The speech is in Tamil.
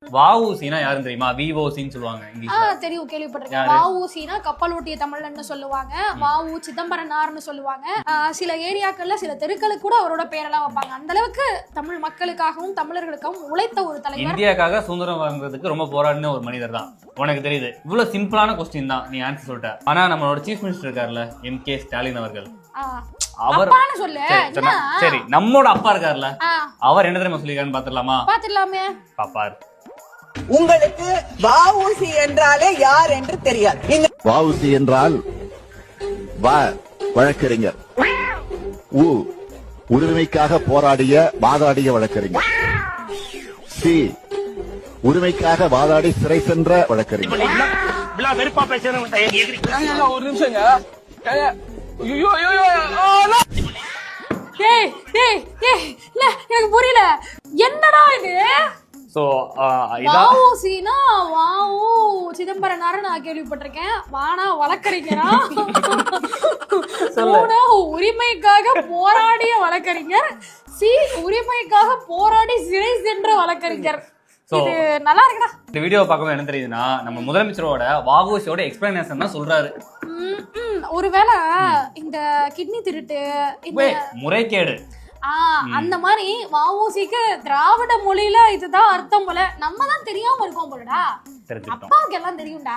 வஉசினா யாரும் தெரியுமா? விஓசின்னு சொல்லுவாங்க இங்கிலீஷ்ல. தெரியும், கேள்விப்பட்டிருக்கேன். வஉசினா கப்பலோட்டிய தமிழன்னு சொல்லுவாங்க. வஉ சிதம்பரனார்னு சொல்லுவாங்க. சில ஏரியாக்கள்ல சில தெருக்களுக்கு கூட அவரோட பேரெல்லாம் வைப்பாங்க. அந்த அளவுக்கு தமிழ் மக்களுக்காகவும் தமிழர்களுக்காகவும் உழைத்த ஒரு தலைவர். இந்தியாக்காக சுதந்திரம் வாங்குறதுக்கு ரொம்ப போராடின ஒரு மனிதர் தான். உனக்கு தெரியுது. இவ்வளவு சிம்பிளான கொஸ்டின் தான், நீ ஆன்சர் சொல்லிட்ட. ஆனா நம்மளோட சீஃப் மினிஸ்டர் இருக்காருல்ல, எம்.கே. ஸ்டாலின் அவர்கள், அவர் சரி நம்மோட அப்பா இருக்காருல்ல, அவர் என்ன தெரியுமா சொல்லிருக்காருன்னு பாத்துடலாமா? பாத்துடலாமே. பாப்பார். உங்களுக்கு வஉசி என்றாலே யார் என்று தெரியாது. வஉசி என்றால் வழக்கறிஞர், உரிமைக்காக போராடிய வாதாடிய வழக்கறிஞர், சி உரிமைக்காக வாதாடி சிறை சென்ற வழக்கறிஞர். ஒரு நிமிஷங்க. எனக்கு புரியல என்னடா இது. வஉசினா வஉ சிதம்பரனார் நான் கேள்விப்பட்டிருக்கேன். வானா வழக்கறிஞரா, உரிமைக்காக போராடிய வழக்கறிஞர், சி உரிமைக்காக போராடி சிறை சென்ற வழக்கறிஞர். இது நல்லா இருக்குடா. இந்த வீடியோ பார்க்கும்போது என்ன தெரியுதுன்னா, நம்ம முதலமைச்சரோட வஉசியோட எக்ஸ்பிளனேஷன் தான் சொல்றாரு. ஒருவேளை இந்த கிட்னி திருட்டு, இந்த முறைகேடு, அந்த மாதிரி வஉசிக்கு திராவிட மொழியில இதுதான் அர்த்தம் போல. நம்ம தான் தெரியாம இருக்கோம் போலடா. அப்பாவுக்கு எல்லாம் தெரியும்டா.